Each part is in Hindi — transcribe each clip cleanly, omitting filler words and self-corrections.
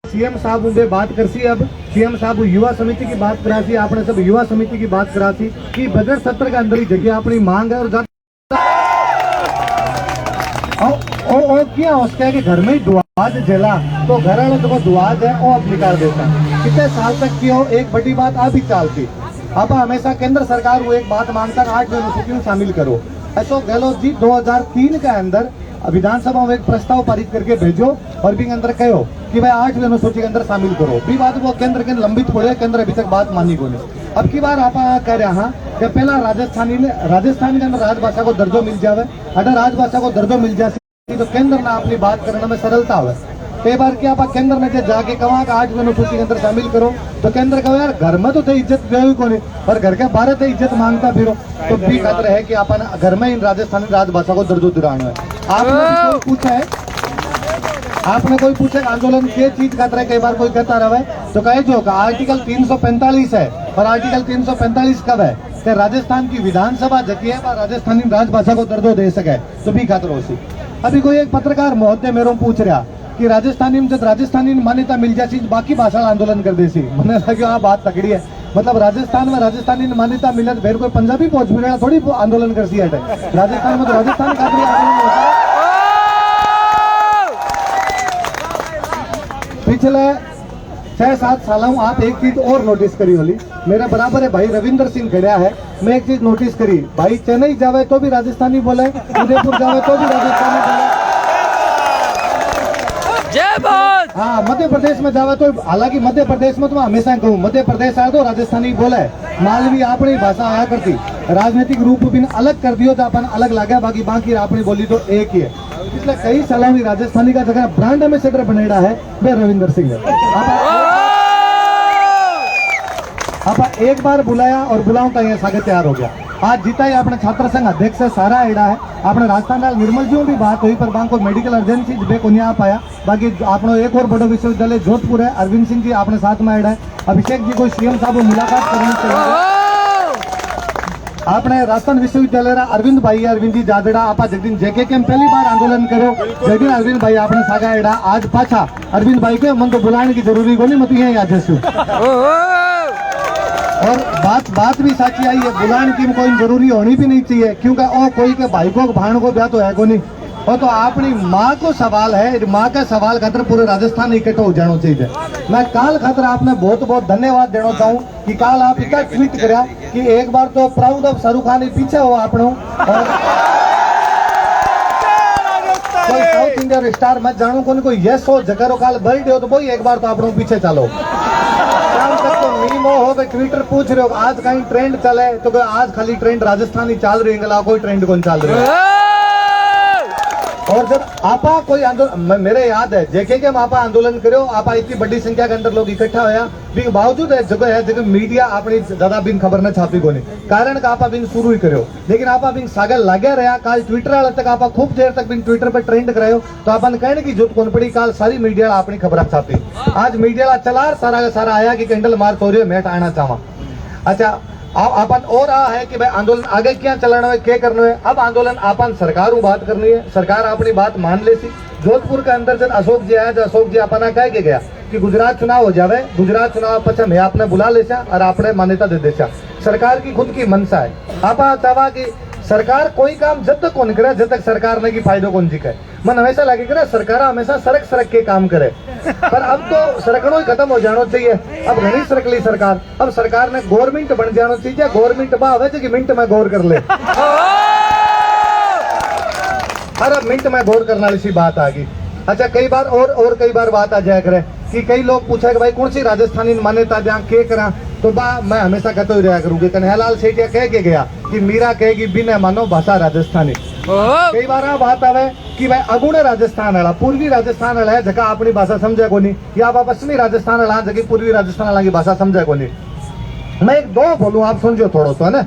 सीएम साहब उनसे बात करसी। अब सीएम साहब युवा समिति की बात करासी, आपने सब युवा समिति की बात करासी कि बजट सत्र के अंदर ही जगह अपनी मांग है और क्या उसका कि घर में ही दुआज जला तो घर वालों जो दुआज है वो अब निकाल देता। कितने साल तक की हो एक बड़ी बात अभी चलती। अब हमेशा केंद्र सरकार वो एक बात मांगता 8 यूनिवर्सिटियों शामिल करो। अशोक गहलोत जी 2003 के अंदर विधानसभा में एक प्रस्ताव पारित करके भेजो और भी अंदर कहो कि भाई 8 यूनिवर्सिटी के अंदर शामिल करो। भी बात वो केंद्र के लंबित पड़े, केंद्र अभी तक बात मानी को नहीं। अब की बार आप कह रहे हैं कि पहला राजस्थानी के अंदर राजभाषा को दर्जो मिल जावे। अगर राजभाषा को दर्जो मिल जाए तो केंद्र ने अपनी बात करने में सरलता हो। कई बार क्या आप केंद्र में जाके कहा 8 यूनिवर्सिटी के अंदर शामिल करो तो केंद्र कहो यार घर में तो थे इज्जत गई को नहीं पर घर के बाहर थे इज्जत मांगता फिरो। तो भी खतरा है कि अपन घर में इन राजस्थानी राजभाषा को दर्जो दिलाना है। आपने कोई पूछे आंदोलन के चीज खतरा है। कई बार कोई कहता रहा तो कहे जो आर्टिकल 345 है और आर्टिकल 345 कब है कि राजस्थान की विधानसभा जती है राजस्थानी राजभाषा को दर्जो दे सके तो भी खतरा हो। अभी कोई एक पत्रकार महोदय मेरे पूछ रहा कि राजस्थानी में जब राजस्थानी मान्यता मिल जाती बाकी भाषा आंदोलन कर देसी। मैंने लगा हाँ बात तकड़ी है। मतलब राजस्थान में राजस्थानी मान्यता मिले फिर कोई पंजाबी पहुंच भी थोड़ी आंदोलन कर सी है। राजस्थान में तो राजस्थान का पिछले 6-7 सालों आप एक चीज और नोटिस करी होली। मेरे बराबर है भाई रविंदर सिंह खड़ा है। मैं एक चीज नोटिस करी भाई चेन्नई जावे तो भी राजस्थानी बोले, उदयपुर जावे तो भी राजस्थानी बोले। हाँ मध्य प्रदेश में जावे तो हालांकि मध्य प्रदेश में तो मैं हमेशा कहूँ मध्य प्रदेश आया तो राजस्थानी बोले। मालवी अपनी भाषा आया करती। राजनीतिक रूप भी अलग कर दियो तो अपन अलग लगे बाकी अपनी बोली तो एक ही है। पिछले कई सालों में राजस्थानी का जगह ब्रांड एम्बेसडर बनेड़ा है मैं रविंदर सिंह है। आप एक बार बुलाया और बुलाऊं तो ये सागे तैयार हो गया। आज जीता ही अपने छात्र संघ अध्यक्ष है सारा एड़ा है। अपने राजस्थान लाल निर्मल जी भी बात हुई पर को मेडिकल अर्जेंसी बे को नहीं आ पाया। बाकी अपनो एक और बड़ो विश्वविद्यालय जोधपुर है, अरविंद सिंह जी अपने साथ में एड़ा है। अभिषेक जी को सीएम साहब मुलाकात करनी चाहिए। आपने राजस्थान विश्वविद्यालय अरविंद भाई अरविंद जी जादड़ा आप जगदीन जेके के पहली बार आंदोलन करो जगदीन अरविंद भाई आपने सागा एड़ा आज पाछा अरविंद भाई के मन तो बुलाने की जरूरी को नहीं मत ये याद और बात भी साची आई है। बुलाने की कोई जरूरी होनी भी नहीं चाहिए क्योंकि ओ कोई के भाई को भाण को ब्याह तो है को नहीं। और तो अपनी माँ को सवाल है, माँ का सवाल खातर पूरे राजस्थान इकट्ठा हो जाना चाहिए। मैं काल खातर आपने बहुत बहुत धन्यवाद देना चाहूँ कि काल आप इतना ट्वीट करा कि एक बार तो प्राउड ऑफ शाहरुख खान पीछे हो आपनो कोई साउथ इंडिया स्टार मैं जानू कोई यस हो जगह काल बर्थडे हो तो वही एक बार तो आप पीछे चलो। तो मीम हो ट्विटर पूछ रहे हो आज कहीं ट्रेंड चले तो आज खाली ट्रेंड राजस्थानी चल रही है कोई ट्रेंड कौन चल रही है। और जब आपा कोई आंदोलन मेरे याद है जेके के आपा आंदोलन करो आपा इतनी बड़ी संख्या के अंदर लोग इकट्ठा होया भी बावजूद है जगह मीडिया अपनी ज्यादा बिन खबर न छापी को नहीं कारण का आपा बिन शुरू ही करो लेकिन आपा बिन सागल लगे रहा काल ट्विटर वाले तक आपा खूब देर तक बिन ट्विटर पर ट्रेंड करायो तो अपन कहने की जरूरत कौन पड़ी। काल सारी मीडिया अपनी खबर छापी। आज मीडिया चला सारा आया कि कैंडल मार तो रही मैं आना चाहवा। अच्छा अपन और है कि भाई आंदोलन आगे क्या चलाना है क्या करना है। अब आंदोलन अपन सरकार बात करनी है, सरकार अपनी बात मान ले सी। जोधपुर के अंदर जब अशोक जी आया तो अशोक जी अपना कह के गया कि गुजरात चुनाव हो जावे, गुजरात चुनाव पचा मैं आपने बुला ले और आपने मान्यता दे दे। सरकार की खुद की मनसा है। आप चाहवा की सरकार कोई काम जब तक कौन करे जब तक सरकार ने की फायदो कौन जी करे। मन हमेशा लगे करे सरकार हमेशा सड़क के काम करे पर अब तो सरकड़ो ही खत्म हो जाना चाहिए। अब घनी सरकली सरकार अब सरकार ने गवर्नमेंट बन जाना चाहिए। गवर्नमेंट बावे कि मिनट में गौर कर ले हर मिनट में गौर करने वाली सी बात आ गई। अच्छा कई बार और कई बार बात आ जाया करे कि कई लोग पूछा कि भाई कौन सी राजस्थानी मान्यता जहाँ के करा तो मैं हमेशा कहते ही रहा करूंगी। कन्हैयालाल सेठिया कह के गया कि मीरा कहेगी बिना मानो भाषा राजस्थानी। कई बार बात आवे कि भाई अगुणे राजस्थान वाला पूर्वी राजस्थान वाला है जगह अपनी भाषा समझे को नहीं या पश्चिमी राजस्थान वाला जगह पूर्वी राजस्थान वाला की भाषा समझे को नहीं। मैं एक दो बोलूं आप समझो थोड़ा सा है ना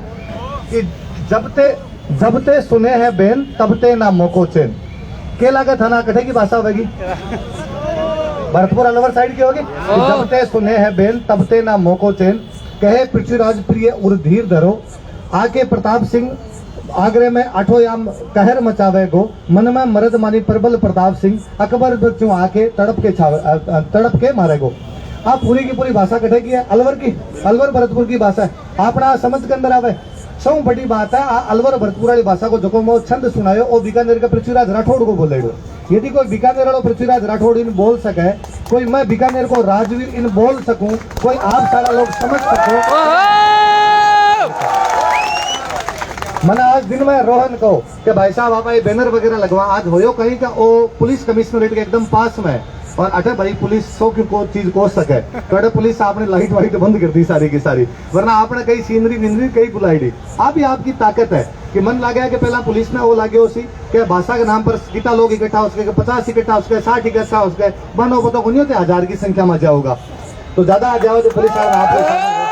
कि जब ते सुने है बेन तब ते ना मोको चैन के लागे थाना कठे की भाषा होगी भरतपुर अलवर साइड की होगी। जब ते सुने है बेन तब ते ना मोको चैन कहे पृथ्वीराज प्रिय उर धीर धरो आके प्रताप सिंह आगरे में आठो याम कहर मचावे गो, मन में मरद मानी प्रबल प्रताप सिंह, अकबर बच्चों आके तड़प के मारे गो। आप पूरी की पूरी भाषा कटे की है अलवर भरतपुर की भाषा है, आपना समझ के अंदर आवे। सौ बड़ी बात है, अलवर भरतपुर वाली भाषा को जो मो छंद सुनायो ओ बीकानेर का पृथ्वीराज राठौड़ को बोलेडो। यदि कोई बीकानेर वालों पृथ्वीराज राठौड़ इन बोल सके, कोई मैं बीकानेर को राजवीर इन बोल सकूं, कोई आप सारा लोग समझ सको। मैंने आज दिन में रोहन को कि भाई साहब आप ये बैनर वगैरह लगवा, आज होयो कहीं का ओ पुलिस कमिश्नरेट के एकदम पास में, और अटे भाई पुलिस सौ की को चीज कोस सके तो पुलिस आपने लाइट वाइट बंद कर दी सारी की सारी, वरना आपने कई सीनरी निंदरी कई बुलाई दी। आप ही आपकी ताकत है कि मन लगा कि पहला पुलिस ने वो लागे उसी के भाषा के नाम पर कितना लोग इकट्ठा हो सके, 50 इकट्ठा हो सके, 60 इकट्ठा हो सके, बनो पता को नहीं होते 1000 की संख्या में जाओगा तो ज्यादा आ जाओ तो पुलिस आप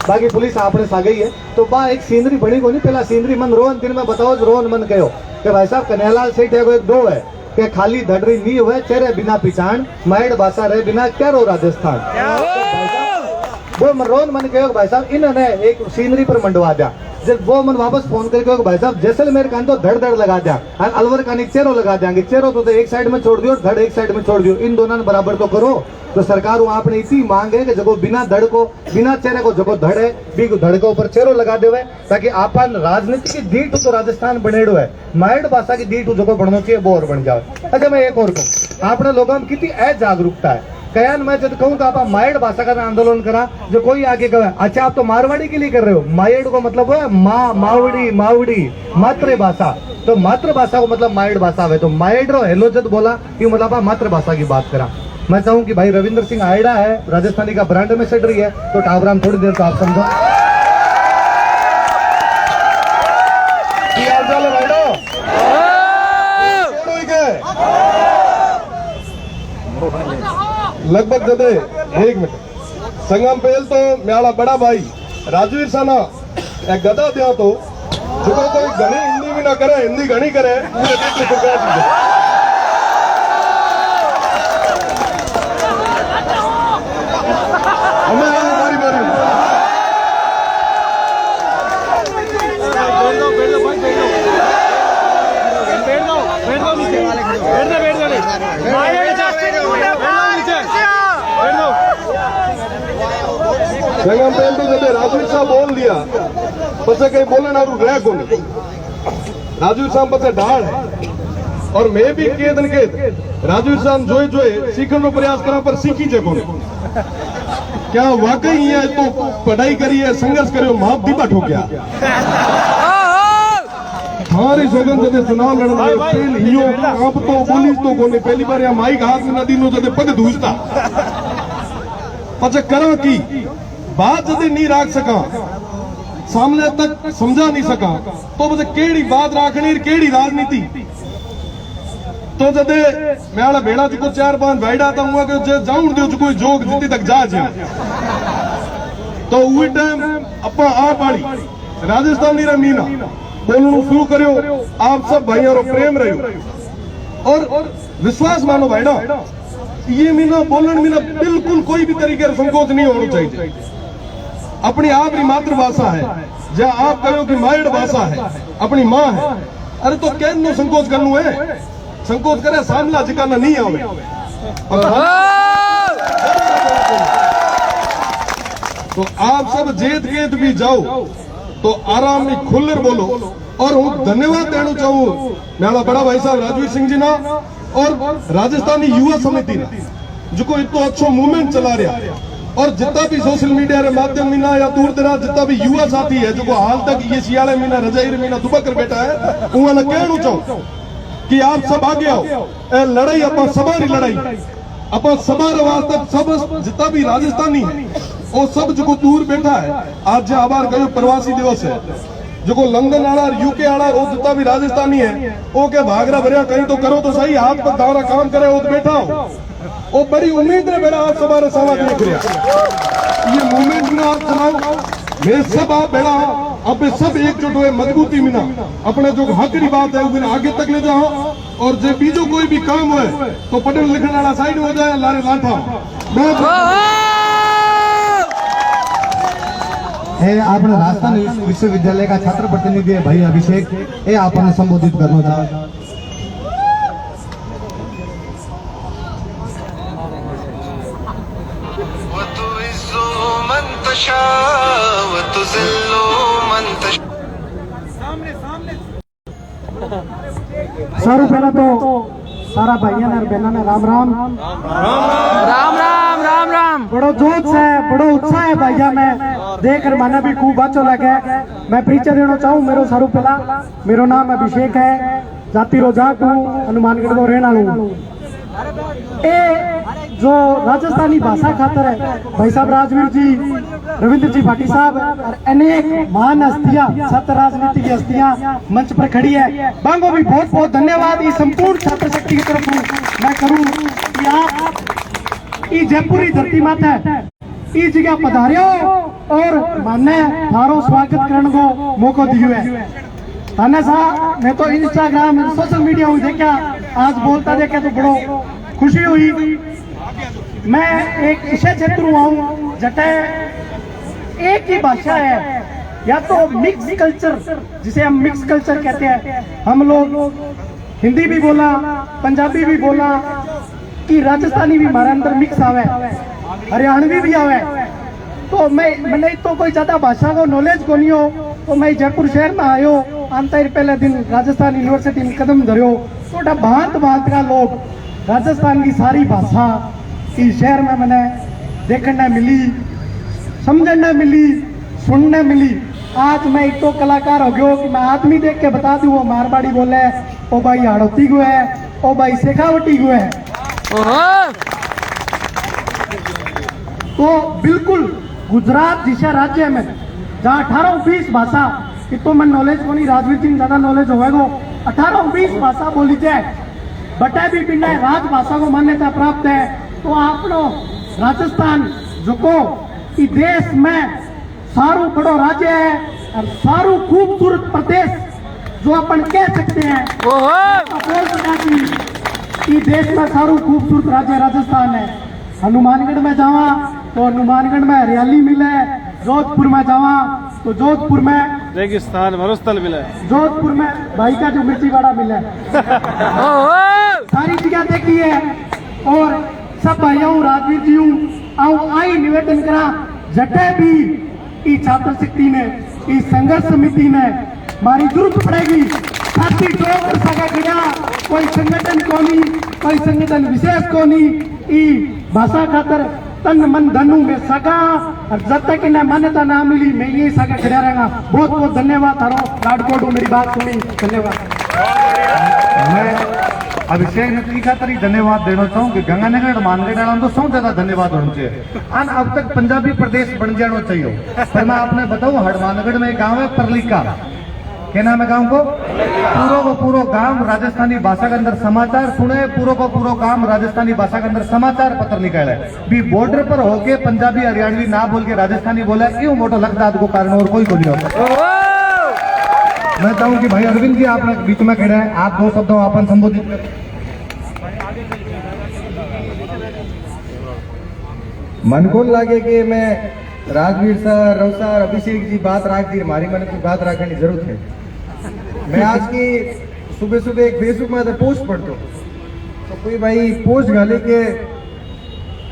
बाकी पुलिस आपने सा गई है तो बा एक सीनरी बनी को नहीं, पहला सीनरी मन रोहन दिन में बताओ रोहन मन कहो कि भाई साहब कन्हैयालाल सेठ है एक दो है कि खाली धड़री नहीं हुए चेहरे बिना पिछाण, माइड भाषा रहे बिना क्या रो राजस्थान। वो रोहन मन कहो भाई साहब इन्होंने एक सीनरी पर मंडवा दिया, जब वो मन वापस फोन करके भाई साहब जैसलमेर का तो धड़ धड़ लगा दिया, अलवर का चेरो लगा देंगे, चेरो तो एक साइड में छोड़ दियो, धड़ एक साइड में छोड़ दियो, इन दोनों ने बराबर तो करो। तो सरकार आपने इतनी मांग है कि जगो बिना धड़ को बिना चेहरे को जगो धड़ है बी धड़ के ऊपर चेरो लगा देवे, ताकि आपन राजनीति की दीट तो राजस्थान बनेड़ो है, माइड भाषा की दीट जगो बनना चाहिए वो और बन जाए। अच्छा मैं एक और कहूँ, आपने लोगों में कितनी जागरूकता है। कयान मैं जब कहूँ तो आप माइड भाषा का आंदोलन करा, जो कोई आगे कहे अच्छा आप तो मारवाड़ी के लिए कर रहे हो, माइड को मतलब है मावड़ी मातृभाषा, तो मातृभाषा को मतलब माइड भाषा है, तो माइड रो हेलो जब बोला कि मतलब आप मातृभाषा की बात करा। मैं चाहूँ कि भाई रविंद्र सिंह आयडा है राजस्थानी का ब्रांड एम्बेसडर है, तो टावराम थोड़ी देर तो आप समझो लगभग जदे 1 मिनट संगम पहल तो म्याला बड़ा भाई राजवीर साना एक गदा दिया तो जो कोई घनी हिंदी भी ना करे, हिंदी घनी करे पूरे देश में सरकार दी हमें बारी बारी संगम पहल तो जब राजवीर साहब बोल दिया पसे कहीं बोलना रह को नहीं, राजवीर साहब पसे ढाल है और मैं भी के दिन के राजवीर साहब जोए सीखने का प्रयास करा पर सीखी जे को क्या वाकई है तो पढ़ाई करी है संघर्ष करो माप दीपा ठोकिया हमारी सोगन जदे चुनाव लड़ना पेल हियो आप तो बोली तो कोने पहली बार यहाँ माइक हाथ में नदी नो जदे पग धूसता पचे करा की बात जदे नहीं रख सका सामने तक समझा नहीं सका तो मुझे केड़ी बात राखनी केड़ी राजनीति तो जदे मैं भेड़ा जो 4-5 भाईडा था हुआ कि जाऊं दो कोई जोग जितनी तक जा तो उस टाइम अपा आप आड़ी राजस्थानी रा मीना बोलना शुरू करो, आप सब भाइयों प्रेम रहो और विश्वास मानो भाईडा ये मीना बोलन मीना बिल्कुल कोई भी तरीके का संकोच नहीं होना चाहिए। अपनी आप की मातृभाषा है जहाँ आप कहो कि माइड भाषा है अपनी माँ है, अरे तो कैन संकोच करना है, संकोच करे सामला जिकाना नहीं आवे तो आप सब जेत गेत भी जाओ तो आराम में खुलकर बोलो। और हूँ धन्यवाद देना चाहूँ मेरा बड़ा भाई साहब राजवीर सिंह जी ना और राजस्थानी युवा समिति ना जो को इतना अच्छा मूवमेंट चला रहा, और जितना भी सोशल मीडिया के माध्यम मीना या दूर दराज जितना भी युवा साथी है जो को हाल तक ये सियाले मीना रजाई मीना दुबा कर बैठा है, उन्होंने कहना चाहूँ कि आप सब आगे आओ, लड़ाई अपा सबारी लड़ाई अपा सबार वास्ते सब जितना भी राजस्थानी है वो सब जो दूर बैठा है, आज जो आभार कहो प्रवासी दिवस है जो को लंदन आला यूके आला वो जितना भी राजस्थानी है वो क्या भागरा भरिया कहीं तो करो तो सही, हाथ पर दावरा काम करे वो तो बैठा हो, वो बड़ी उम्मीद है बेड़ा आप सबारे सवा देख रहे ये मूवमेंट में आप चलाओ मैं सब आप बेड़ा आप सब एकजुट हुए मजबूती में ना अपने जो हक की बात है वो आगे तक ले जाओ, और जो बीजो कोई भी काम हो तो पढ़ने लिखने वाला साइड हो जाए लारे लाठा એ આપણે રાજસ્થાન વિશ્વવિદ્યાલય का छात्र प्रतिनिधि है भाई अभिषेक એ આપણને સંબોધિત કરનો ચાહે सारू पहला तो सारा भाइयों ने बहनों ने राम राम राम राम राम राम। बड़ो जोश है, बड़ो उत्साह है भाइया में देखकर माना भी खूब अच्छो लगे। मैं परिचय देना चाहूँ मेरो सारू पहला मेरो नाम अभिषेक है, जाति रोजाक हूँ, हनुमानगढ़ को रहना हूँ। ए जो राजस्थानी भाषा खातर है भाई साहब राजवीर जी, रविंद्र जी भाटी साहब और अनेक महान हस्तियां, सत राजनीतिक हस्तियां मंच पर खड़ी है। बांगो भी बहुत बहुत धन्यवाद इस संपूर्ण छात्र शक्ति की तरफ मैं करूं कि आप ई जयपुरी धरती माता ई जगह पधारियो और माने थारो स्वागत करने को मौका दियो है। थाने सा मैं तो इंस्टाग्राम सोशल मीडिया हुई देखा, आज बोलता देखा तो बड़ो खुशी हुई। मैं एक ऐसे क्षेत्र हुआ हूँ जटे एक ही भाषा है, या तो मिक्स कल्चर जिसे हम मिक्स कल्चर कहते हैं, हम लोग हिंदी भी बोला, पंजाबी भी बोला, कि राजस्थानी भी हमारे अंदर मिक्स आवे, हरियाणवी भी आवे। तो मैंने तो कोई ज्यादा भाषा को नॉलेज को नहीं हो, तो मैं जयपुर शहर में आयो, आंता ही पहले दिन राजस्थान यूनिवर्सिटी में कदम धरियो तो भांत भांत का लोग राजस्थान की सारी भाषा इस शहर में मैंने देखने मिली, समझने मिली, सुनने मिली। आज मैं एक तो कलाकार हो गयो कि मैं आदमी देख के बता दूं वो मारवाड़ी बोले, ओ भाई हाड़ोती गो है, ओ भाई शेखावटी गो है। तो बिल्कुल गुजरात जैसा राज्य में जहाँ 18-20 भाषा कि तो मैं नॉलेज को नहीं, राजवीर जी ज्यादा नॉलेज होगा, 18-20 भाषा बोली जाए, बटे भी पिंड राजभाषा को मान्यता प्राप्त है। तो आप लोग राजस्थान जो को इस देश में सारू बड़ो राज्य है और सारू खूबसूरत प्रदेश जो अपन कह सकते हैं, बोल सका कि इस देश में सारू खूबसूरत राज्य राजस्थान है। हनुमानगढ़ में जावा तो हनुमानगढ़ में हरियाली मिले, जोधपुर में जावा तो जोधपुर में रेगिस्तान मरुस्थल मिले, जोधपुर में भाई का जो मिर्ची वाड़ा मिले, सारी जगह देखी है। और सब भाइयों राजवीर जी हूँ आई निवेदन करा जटे भी इस छात्र शक्ति ने, इस संघर्ष समिति ने हमारी जरूरत पड़ेगी साथी डॉक्टर सगा गया, कोई संगठन को नहीं, कोई संगठन विशेष को नहीं, ई भाषा खातर तन मन धनु में सगा और जब तक इन्हें मान्यता ना मिली मैं ये सगा खड़ा रहेगा। बहुत बहुत धन्यवाद थारो लाडकोट मेरी बात सुनी, धन्यवाद। मैं अभिषेक ने तीखा तरी धन्यवाद देना चाहूँ कि गंगानगर मानगढ़ तो सौ ज्यादा धन्यवाद होना चाहिए। अन अब तक पंजाबी प्रदेश बन जाना चाहिए। पर मैं आपने बताऊं हनुमानगढ़ में एक गांव है परलिका, क्या नाम है गांव को? पूरो गांव राजस्थानी भाषा के अंदर समाचार सुने, पूरो गांव राजस्थानी भाषा के अंदर समाचार पत्र निकाले भी बॉर्डर पर होके पंजाबी हरियाणवी ना बोल के राजस्थानी बोला, यूं मोटो लगता को कारण और कोई को नहीं होता। मैं चाहूँ कि भाई अरविंद जी आप बीच में खड़े हैं, आप दो शब्दों अपन संबोधित करें। मन को लागे कि मैं राजवीर सर, रव सर, अभिषेक जी बात राख दी, हमारी मन की बात रखने की जरूरत है। मैं आज की सुबह एक फेसबुक में पोस्ट पढ़ता हूँ, तो कोई भाई पोस्ट गाले के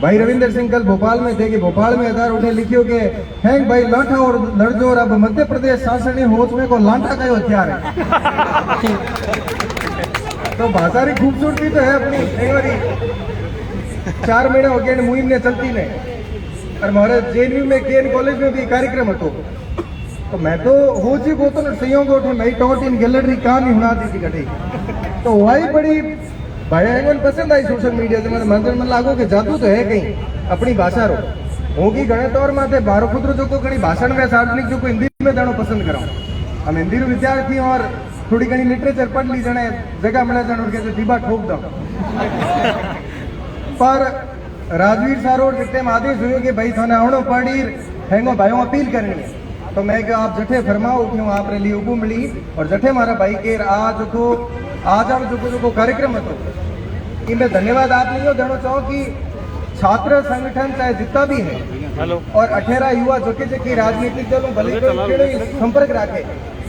भाई रविंद्र सिंह कल भोपाल में थे कि भोपाल में आधार उठे लिखियो के हैंग भाई लाठा और लड़जोर, अब मध्य प्रदेश शासनीय होश में को लाठा का हथियार है। तो भाषा की खूबसूरती तो है अपनी, कई बारी 4 महीने हो गए मुहिम ने चलती ने, और हमारे जेएनयू में केएन कॉलेज में भी कार्यक्रम हो, तो मैं तो हो जी को तो सही को नई टॉट इन गैलरी कहानी हुना दी थी कटी, तो वही बड़ी भाई पसंद आई सोशल मीडिया से। मैंने मंदिर में लागू के जादू तो है कहीं अपनी भाषा रो होगी घने तौर माथे बारो खुद जो को कहीं भाषण में सार्वजनिक जो को हिंदी में जानो पसंद कराऊं। हम हिंदी विद्यार्थी और थोड़ी घनी लिटरेचर पढ़ ली जने जगह मिले जन उनके डिब्बा ठोक दो। पर राजवीर सारोड जितने में आदेश हुए कि भाई थाने आवणो पड़ी हैंगो भाइयों अपील करनी है, तो मैं क्या आप जठे फरमाओ क्यों आप लिए उगू मिली और जठे मारा भाई के आज जो कार्यक्रम હતો इनमें धन्यवाद आप नहीं देना चाहो कि छात्र संगठन चाहे जितना भी है हेलो और 18 युवा जोके जोके राजनीतिक दलों भले कोई संपर्क राखे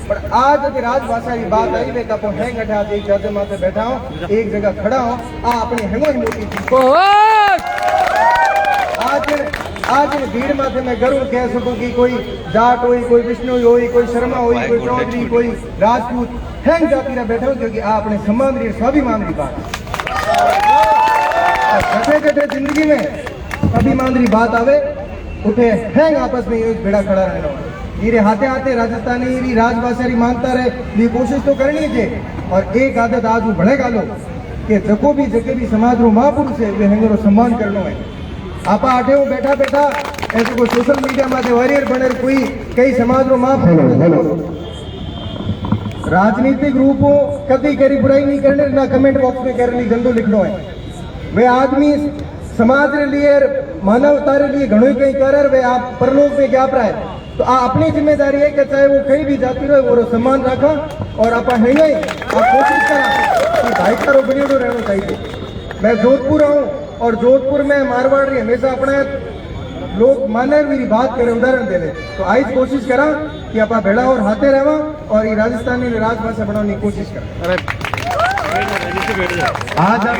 पर आज अगर राजभाषा की बात आई वे तो हैंग अठा एक जगह माथे बैठा हूं एक जगह खड़ा हूं आ अपनी हेंगो मोटी चीज आज इन भीड़ माथे मैं गर्व कह सकूं कि कोई जाट होई कोई विष्णु होई कोई शर्मा होई कोई चौधरी कोई राजपूत हैंग जाति रा बैठा हूं क्योंकि आ अपने सम्मान री स्वाभिमान की बात जठे जठे जिंदगी में अभिमान री बात आवे उठे हैंग आपस में एक बेड़ा खड़ा रहना ये हाथे हाथे राजस्थानी री राजभाषा री मानता रहे ये कोशिश तो करनी है और एक आदत आज वो बढ़ेगा लो कि जको भी जके भी समाज रो महापुरुष है वे हेंगरो सम्मान करनो है आपा आठे हूँ बैठा बैठा ऐसे कोई सोशल मीडिया में वॉरियर बने कोई कई समाज रो महापुरुष राजनीतिक रूप कभी करी बुराई नहीं करने ना कमेंट बॉक्स में करनी गंदो लिखनो है वे आदमी समाज रे लिए मानवता रे लिए घणो कई करे वे आप परलोक में क्या प्राय तो आ अपनी जिम्मेदारी है कि चाहे वो कहीं भी जाती रहे वो सम्मान रखा और आप है नहीं आप कोशिश करा कि भाईचारो बनियों रहना चाहिए मैं जोधपुर हूँ और जोधपुर में मारवाड़ रही हमेशा अपने लोग माने मेरी बात करे उदाहरण दे तो आई कोशिश करा कि आप भेड़ा और हाथे रहवा और ये राजस्थानी राजभाषा बनाने की कोशिश करा आज आप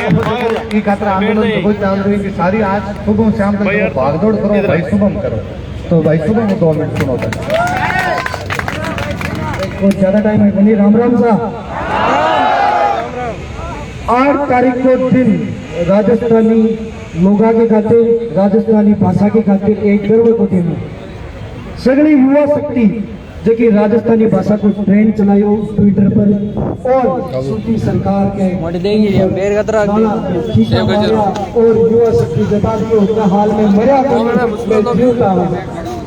खातर आंदोलन तो चाल रही कि सारी आज सुबह शाम तक भागदौड़ करो भाई शुभम करो तो भाई सुबह में 2 मिनट सुनो कुछ ज्यादा टाइम है बनी राम राम साहब 8 तारीख को दिन राजस्थानी लोगा के खातिर राजस्थानी भाषा के खातिर एक गर्व को दिन सगली युवा शक्ति जो कि राजस्थानी भाषा को ट्रेंड चलायो ट्विटर पर और सूची सरकार के और युवा शक्ति जता दी हाल में मर्या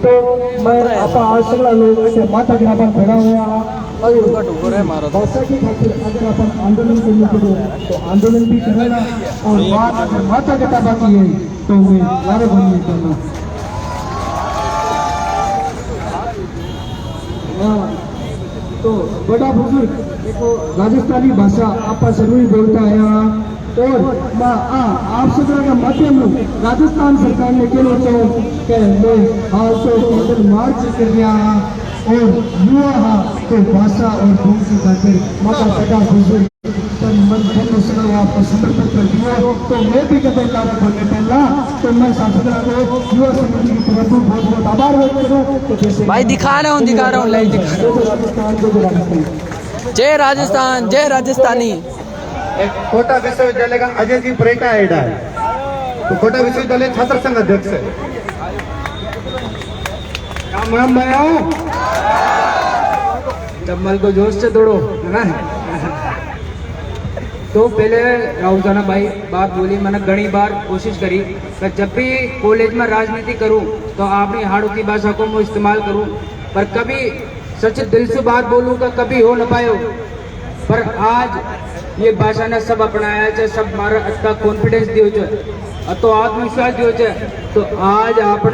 तो मैं आज सगला लोग माता के नाम खड़ा हुआ भाषा की खातिर अगर अपन आंदोलन करने को तो आंदोलन भी करना और बात अगर माता के ताबा की है तो मैं लारे बंदी करना तो बड़ा बुजुर्ग देखो राजस्थानी भाषा आप जरूरी बोलता है और आप सगळं का माध्यम राजस्थान सरकार ने कहना चाहूँ कि मैं हाल तो पैदल मार्च कर रहा और युवा तो भाषा और धूम की खातिर माता पिता बुजुर्ग आपको समर्पित कर दिया तो मैं भी कदम कार्य बोलने पहला तो मैं सांसद को युवा समिति की तरफ बहुत बहुत आभार व्यक्त करूँ तो जैसे भाई दिखा रहा हूँ लाइव दिखा रहा हूँ राजस्थान जय राजस्थान जय राजस्थानी एक कोटा विश्वविद्यालय का अजय जी प्रेका एडा है तो कोटा विश्वविद्यालय छात्र संघ अध्यक्ष है राम राम मैं आऊँ चम्मल को जोश से तोड़ो है ना तो पहले राहुल भाई बात बोली मैंने घनी बार कोशिश करी कि जब भी कॉलेज में राजनीति करूं तो आपने हाड़ों की भाषा को मैं इस्तेमाल करूं पर कभी सच दिल से बात बोलूं का कभी हो न पायो पर आज ये भाषा ने सब अपनाया है सब हमारा अच्छा कॉन्फिडेंस दियो तो आत्मविश्वास दियो तो आज अपन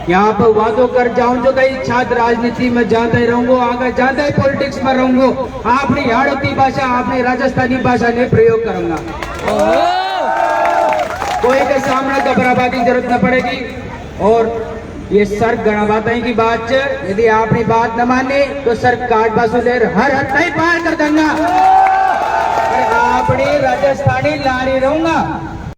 यहाँ पर वादों कर जाऊं जो कहीं छात्र राजनीति में जाता ही रहूंगो आगे जाता ही पॉलिटिक्स में रहूंगो आपने हाड़ोती भाषा आपने राजस्थानी भाषा ने प्रयोग करूंगा कोई के सामने घबराने की जरूरत न पड़ेगी और ये सर गणाबाताई की बात यदि आपने बात न माने तो सर काट बासुदेर हर हद नहीं पार कर दूंगा आपने राजस्थानी लारी रहूंगा